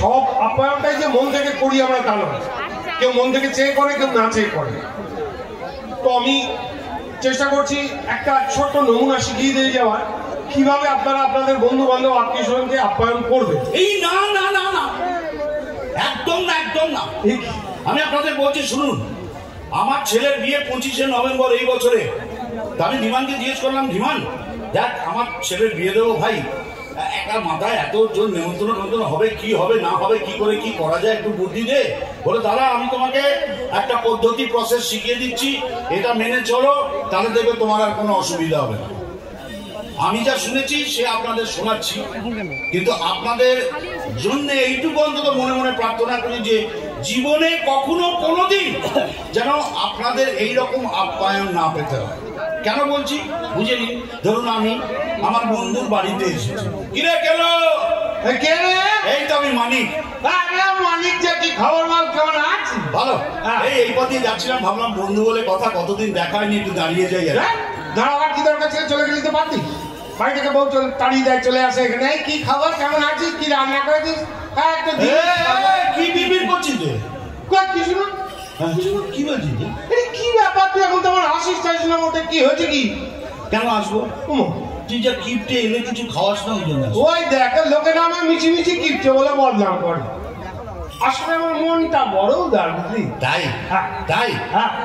সব আপ্যায়নটাই যে মন থেকে করি আমরা তা নয়, কেউ মন থেকে চেয়ে করে, কেউ না চেয়ে করে। তো আমি চেষ্টা করছি একটা ছোট্ট নমুনা শিখিয়ে দিয়ে যাওয়ার, কিভাবে আপনারা আপনাদের বন্ধু বান্ধব আত্মীয় স্বজনকে আপ্যায়ন করবে। এই না না না না, একদম না, একদম না। আমি আপনাদের বলছি শুনুন, আমার ছেলের বিয়ে 25শে নভেম্বর এই বছরে। আমি ধীমানকে জিজ্ঞেস করলাম, ধীমান দেখ আমার ছেলের বিয়ে দেবো ভাই, একটা মাথায় এতজন নেমন্ত্রণ হবে, কি হবে না হবে, কি করে কি করা যায় একটু বুদ্ধি দে। বলে দাদা আমি তোমাকে একটা পদ্ধতি প্রসেস শিখিয়ে দিচ্ছি, এটা মেনে চলো, তাহলে দেখবে তোমার আর কোনো অসুবিধা হবে না। আমি যা শুনেছি সে আপনাদের শোনাচ্ছি, কিন্তু আপনাদের জন্য এইটুকু অন্তত মনে মনে প্রার্থনা করি যে জীবনে কখনো কোনোদিন যেন আপনাদের এইরকম আপ্যায়ন না পেতে হয়। কেন বলছি বুঝে নিন। ধরুন আমি আমার বন্ধুর বাড়িতে এসেছি, কিরে গেল এই তো আমি মানিক। মানিক যে কি খবর বল, কেমন আছি? ভালো। এই পথে যাচ্ছিলাম, ভাবলাম বন্ধু বলে কথা, কতদিন দেখা হয়নি, একটু দাঁড়িয়ে যাই। দাঁড়াবার কি দরকার ছিল, চলে গেলি তো পারতি। বাড়ি থেকে বউ তাড়িয়ে দেয়, চলে আসে এখানে, কি খবর কেমন আছিস, কি রান্না করেছিস? কি বিড়বিড় করছিস কিছু না, কি বলছিস? কি ব্যাপার, তুই এখন তোমার হাসিস চাইছিস না মোটে, কি হয়েছে কি? কেন আসবো? তুই যা কিপটে এলে কিছু খাওয়াস না ওই জন্য। ওই দেখ লোকেরা আমার মিছিমিছি কিপটে বলে বদনাম করে, আসলে আমার মনটা বড় উদার, বুঝলি? তাই তাই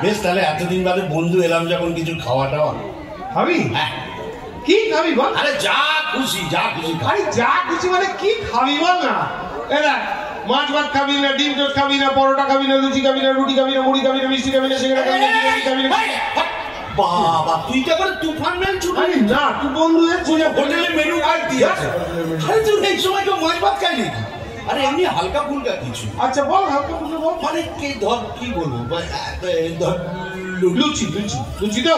বেশ, তাহলে এতদিন বাদে বন্ধু এলাম যখন কিছু খাওয়া টাওয়া খাবি? কি খাবি বল? আরে যা খুশি যা খুশি। আরে যা খুশি মানে কি খাবি বল না। এরা মাছ ভাত খাবি না, ডিম টোস্ট খাবি না, পরোটা খাবি না, লুচি খাবি না, রুটি খাবি না, মুড়ি খাবি না, মিষ্টি খাবি না, সিঙ্গাড়া খাবি না, বিরিয়ানি খাবি না। বাবা তুই তো এবার তুফান ম্যান ছুটি না, তুই বন্ধু হোটেলে মেনু কার্ড দিয়েছে। আরে তুই এই সময় কেউ মাছ ভাত খাই নাকি? আরে এমনি হালকা ফুলকা কিছু। আচ্ছা বল, হালকা ফুলকা বল। মানে কি ধর, কি বলবো, ধর লুচি লুচি লুচি তো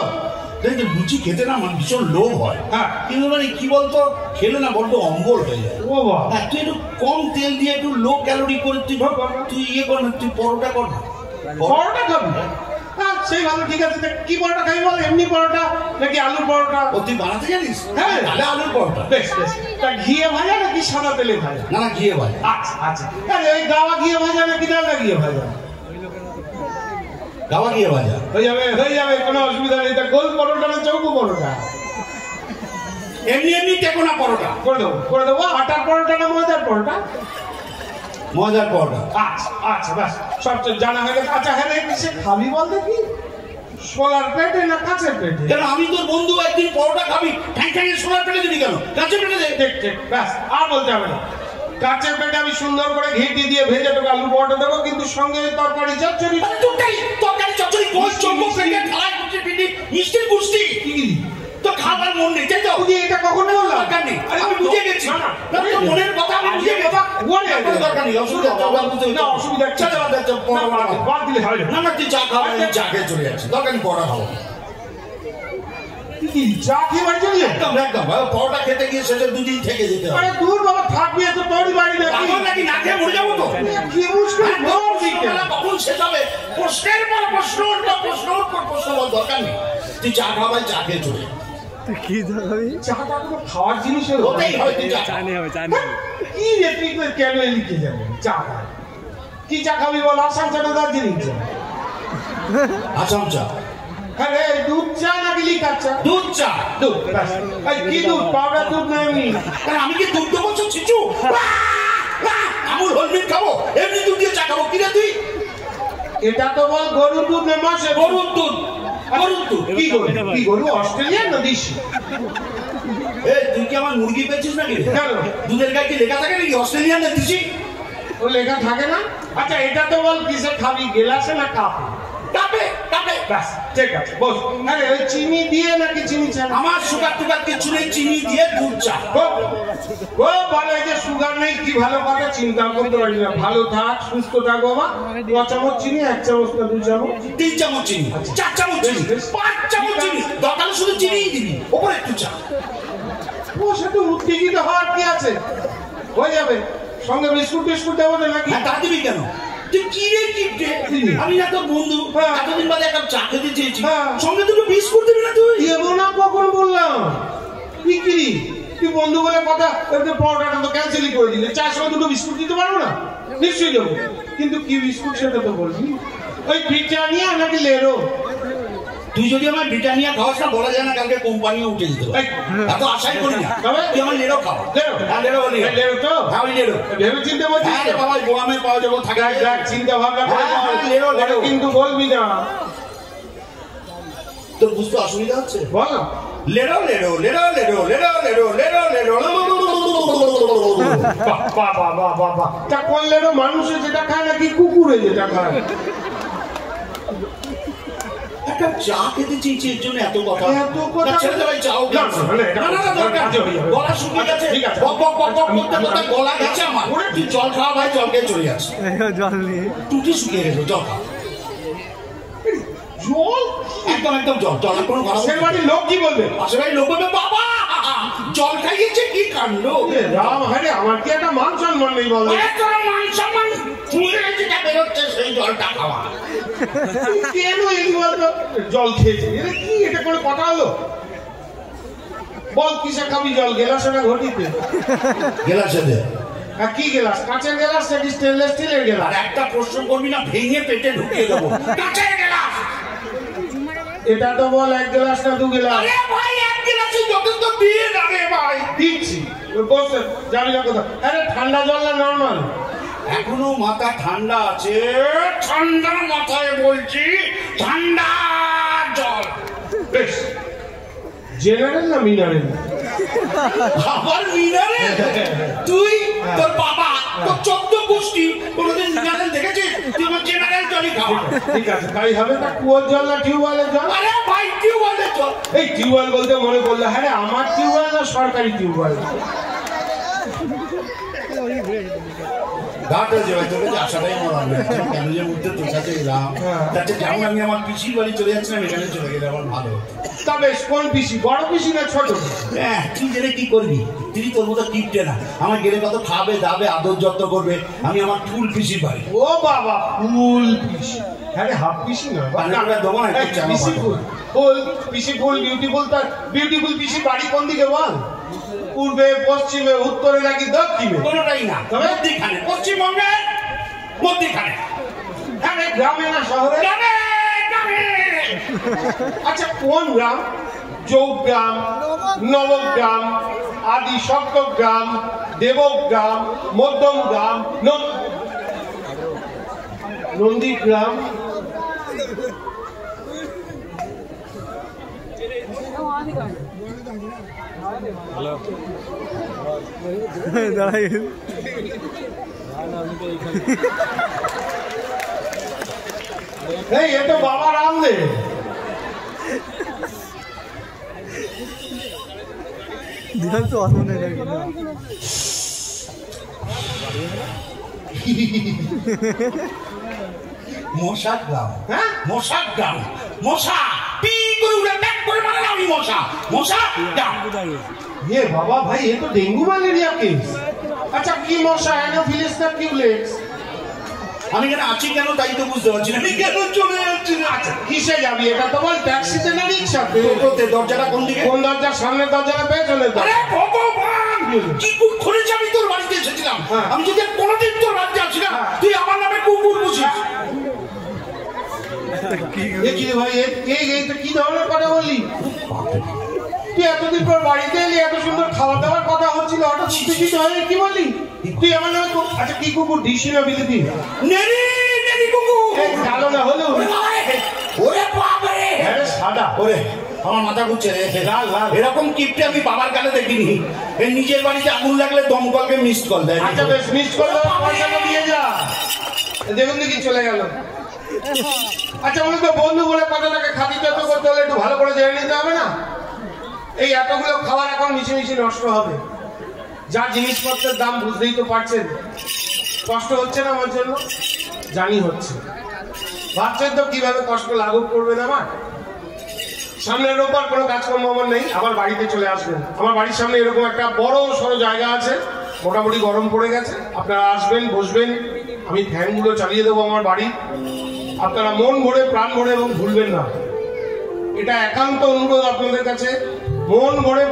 লুচি খেতে না আমার ভীষণ লোভ হয়। কিন্তু মানে কি বলতো, খেলে না বড্ড অম্বল হয়ে যায়। ও বাবা, তুই একটু কম তেল দিয়ে একটু লো ক্যালোরি করে তুই ইয়ে কর না, তুই পরোটা কর না। পরোটা খাবি? হ্যাঁ সেই ভালো, ঠিক আছে। কি পরোটা খাবি বল, এমনি পরোটা নাকি আলুর পরোটা? ও তুই বানাতে জানিস? হ্যাঁ তাহলে আলুর পরোটা। বেশ বেশ। তা ঘিয়ে ভাজা নাকি সাদা তেলে ভাজা? না না ঘিয়ে ভাজা। আচ্ছা আচ্ছা। আরে ওই গাওয়া ঘিয়ে ভাজা নাকি ডালডা ঘিয়ে ভাজা? গাওয়া ঘিয়ে ভাজা। হয়ে যাবে হয়ে যাবে, কোনো অসুবিধা নেই। তা গোল পরোটা না চৌকো পরোটা? এমনি এমনি টেকোনা পরোটা করে দেবো। আটার পরোটা না ময়দার পরোটা? মজার পরোটা। আচ্ছা আচ্ছা ব্যাস, সব জানা হয়ে গেছে। আচ্ছা হ্যাঁ, কিসে খাবি বল দেখি, সোলার প্লেটে না কাঁচের প্লেটে? কেন আমি তোর বন্ধু, একদিন পরোটা খাবি, ঠ্যাং ঠ্যাঙে সোলার প্লেটে দিবি কেন? কাঁচের প্লেটে দে। ঠিক ঠিক ব্যাস, আর বলতে হবে না। কাঁচের প্লেটে আমি সুন্দর করে ঘেঁটি দিয়ে ভেজে তোকে আলু পরোটা দেবো, কিন্তু সঙ্গে তরকারি চচ্চড়ি। তরকারি চচ্চড়ি গোল চম্পক প্লেটে ঢালাই করতে পিটি মিষ্টির গুষ্টি কি তো খাবার মন নেই, তাই তো? এটা কখনো বললাম দরকার নেই, আমি বুঝে গেছি। তোর মনের কথা আমি বুঝে গেছি। দরকার নেই, অসুবিধা না, অসুবিধা বাদ দিলে হয় না। না তুই চা খাওয়া, চা খেয়ে চলে যাচ্ছি, দরকার নেই পরোটা খাবো। চা খেয়ে বাড়ি চলে যায়? একদম একদম, পরোটা খেতে গিয়ে শেষে দুদিন থেকে যেতে হবে। আরে দূর বাবা, থাকবি এত তোরই বাড়ি নাকি না খেয়ে মরে যাবো তো? কি মুশকিল, কখন শেষ হবে? প্রশ্নের পর প্রশ্ন, প্রশ্ন পর প্রশ্ন, দরকার নেই। তুই চা খাওয়াই, চা খেয়ে চলে যা। কি চাটা কোনো খাওয়ার জিনিস হতেই হয়, তুই চা কি রে, তুই কেন লিখে যাবো চা? কি চা খাবি বল? আসাম চা না দার্জিলিং চা? আসাম চা। হ্যাঁ রে, দুধ চা নাকি লিকার চা? দুধ চা। দুধ, কি দুধ? পাউডার দুধ না এমনি? আমি কি দুধ দেবো ছিচু? আমুল হলমিট খাবো, এমনি দুধ দিয়ে চা খাবো? কি রে তুই? এটা তো বল গরুর দুধ না মাসে? গরুর দুধ। গরুর দুধ? কি গরু? কি গরু, অস্ট্রেলিয়ান না দেশি? তুই কি আমার মুরগি পেয়েছিস নাকি? কেন? দুধের গায়ে কি লেখা থাকে নাকি অস্ট্রেলিয়ান না দেশি? ও লেখা থাকে না। আচ্ছা এটা তো বল কিসে খাবি, গেলাসে না কাপে? কাপে। কাপে। ব্যাস ঠিক আছে, বস। আরে ওই চিনি দিয়ে নাকি চিনি চা? আমার সুগার টুগার কিছু নেই, চিনি দিয়ে দুধ চা। ও বলে যে সুগার নেই, কি ভালো কথা, চিন্তা করতে পারি না। ভালো থাক, সুস্থ থাক বাবা। 2 চামচ চিনি, 1 চামচ না 2 চামচ? 3 চামচ চিনি, 4 চামচ চিনি, 5 চামচ চিনি, দরকার শুধু চিনিই দিবি, ওপরে একটু চা। ও সেটা উত্তেজিত হওয়ার কি আছে, হয়ে যাবে। সঙ্গে বিস্কুট টিস্কুট দেবো নাকি? তা দিবি কেন? তুই কি রে কিপটে, আমি না তোর বন্ধু, এতদিন বাদে এক কাপ চা খেতে চেয়েছি, সঙ্গে দুটো বিস্কুট দিবি না তুই? দেবো না কখন বললাম? বিক্রি তুই বন্ধু বলে কথা, পরোটাটা তো ক্যান্সেলই করে দিলে, চার সময় দুটো বিস্কুট দিতে পারবো না? নিশ্চয়ই দেবো, কিন্তু কি বিস্কুট সেটা তো বলবি। ওই ব্রিটানিয়া নাকি লেরো? তুই যদি আমার ব্রিটানিয়া খাওয়াস না, বলা যায় না কালকে কোম্পানিও উঠে দিতে পারে, এত আশাই করি না। তুই আমার লেরো খাও। লেরো তো ভেবে চিন্তে বলছিস? হ্যাঁ বাবা, গোয়ামে পাওয়া যাবো, থাকে চিন্তা ভাবনা করে, কিন্তু বলবি না। তোর বুঝতে অসুবিধা হচ্ছে? বল না। লেরো লেরো লেরো লেরো লেরো লেরো লেরো লেরো। তা কোন লেরো? মানুষে যেটা খায় নাকি কুকুরে যেটা খায়? একটা চা খেতে চেয়েছি, এর জন্য এত কথা। ছেড়ে ভাই, চাও গলা শুকিয়ে গেছে, গলা গেছে আমার। তুই জল খাওয়া ভাই, জল খেয়ে চলে যাচ্ছে। জল নিয়ে টুটি শুকিয়ে গেছে, জল খাওয়া। জল একদম একদম জল জল। কোনো পাশের বাড়ির লোক কি বলবে? পাশের বাড়ির লোক বলবে বাবা জল খাইয়েছে, কি কাণ্ড। রাম, হ্যাঁ আমার কি একটা মান সম্মান নেই? বল মান সম্মান যেটা বেরোচ্ছে সেই জলটা খাওয়া। কেন এই বলতো জল খেয়েছে? এটা কি? এটা কোনো কথা হলো? বল কিসে খাবি জল? গেলাসে না ঘটিতে? গেলাসে দে। আর কি গেলাস? কাঁচের গেলাস নাকি স্টেনলেস স্টিলের গেলাস? আর একটা প্রশ্ন করবি না, ভেঙে পেটে ঢুকিয়ে দেবো। কাঁচের গেলাস। এটা তো বল এক গেলাস না দু গেলাস? আরে ভাই, এক গেলাসই যথেষ্ট, দিয়ে না রে ভাই। দিচ্ছি, বসে যাবি না কোথাও? আরে ঠান্ডা জল না নর্মাল? এখনো মাথা ঠান্ডা আছে, ঠান্ডা মাথায় বলছি, ঠান্ডা জল। বেশ, জেনারেল না মিনারেল? আবার মিনারেল? তুই তোর বাবা তোর 14 গোষ্ঠী কোনোদিন মিনারেল দেখেছিস? তুই আমার জেনারেল জলই খাওয়া। ঠিক আছে, তাই হবে। তা কুয়োর জল না টিউবওয়েলের জল? আরে ভাই, টিউবওয়েলের জল। এই টিউবওয়েল বলতে মনে পড়লো, হ্যাঁ আমার টিউবওয়েল না সরকারি টিউবওয়েল? ঘাট হয়েছে ভাই, তোকে আশাটাই আমার কেন যে মুহূর্তে তোর কাছে এলাম, যাতে যেমন আমি আমার পিসির বাড়ি চলে যাচ্ছিলাম, এখানে চলে গেলে আমার ভালো হতো। তবে কোন পিসি? বড় পিসি না ছোট? হ্যাঁ, তুই জেনে কি করবি? তুই তোর মতো টিপটে না, আমার গেলে কত খাবে দাবে, আদর যত্ন করবে। আমি আমার ফুল পিসির বাড়ি। ও বাবা, ফুল পিসি? হ্যাঁ হাফ পিসি না, পিসি ফুল। ফুল পিসি ফুল বিউটিফুল। তার বিউটিফুল পিসি বাড়ি কোন দিকে বল? পূর্বে, পশ্চিমে, উত্তরে নাকি দক্ষিণে? কোনোটাই না, মধ্যিখানে, পশ্চিমবঙ্গে মধ্যিখানে। হ্যাঁ, গ্রামে না শহরে? গ্রামে গ্রামে। আচ্ছা, কোন গ্রাম? চৌগ্রাম, নবগ্রাম, আদি সপ্তগ্রাম, দেবগ্রাম, মধ্যমগ্রাম, নন্দীগ্রাম? দাঁড়াই এই এ তো বাবা রামদেব। ধ্যান তো আসুন না মশার গ্রাম। হ্যাঁ, মশার গ্রাম। মশা পি করে উড়ে ব্যাক করে মারে না, আমি মশা মশা গ্রাম। এ বাবা ভাই, এ তো ডেঙ্গু ম্যালেরিয়া কেস। আচ্ছা, কি মশা? অ্যানোফিলিস না কিউলেক্স? আমি কেন আছি কেন তাই তো বুঝতে পারছি না। আমি কেন চলে যাচ্ছি না? আচ্ছা, কিসে যাবি? এটা তো বল ট্যাক্সিতে না রিক্সাতে? দরজাটা কোন দিকে? কোন দরজা? সামনের দরজাটা পেছনের দরজা? আরে ভগবান, কি কুকুর আমি তোর বাড়িতে এসেছিলাম। আমি যদি কোনোদিন তোর বাড়িতে আসি না, তুই আমার নামে কুকুর বুঝিস। কি ভাই, কি ধরনের কথা বললি? তুই এতদিন পর বাড়িতে এলি, এত সুন্দর খাওয়া দাওয়ার কথা হচ্ছিল, হঠাৎ কি ধরনের কি বললি? তুই আমার নামে? আচ্ছা, কি কুকুর? ডিসি না বিলিতি? নেরি নেরি কুকুর। কালো না হলেও? ওরে বাবারে, আরে সাদা। ওরে আমার মাথা ঘুরছে রে। এরকম কিপটে আমি বাবার কালে দেখিনি। এই নিজের বাড়িতে আগুন লাগলে দমকলকে মিসড কল দেয়। আচ্ছা বেশ, মিসড কল দাও, পয়সাটা দিয়ে যা। দেখুন দেখি চলে গেল। আচ্ছা, বলুন তো, বন্ধু বলে কথাটাকে খাতির যত্ন করতে হলে একটু ভালো করে জেনে নিতে হবে না? এই এতগুলো খাবার এখন মিশে নষ্ট হবে। যা জিনিসপত্রের দাম বুঝতেই তো পারছেন। কষ্ট হচ্ছে না আমার জন্য? জানি হচ্ছে। ভাবছেন তো কিভাবে কষ্ট লাঘব করবেন আমার? সামনের রোববার কোনো কাজকর্ম আমার নেই, আমার বাড়িতে চলে আসবেন। আমার বাড়ির সামনে এরকম একটা বড় সড়ো জায়গা আছে, মোটামুটি গরম পড়ে গেছে। আপনারা আসবেন, বসবেন, আমি ফ্যানগুলো চালিয়ে দেবো আমার বাড়ি। আপনারা মন ভরে, প্রাণ ভরে এবং ভুলবেন না। এটা একান্ত অনুরোধ আপনাদের কাছে, মন ভরে।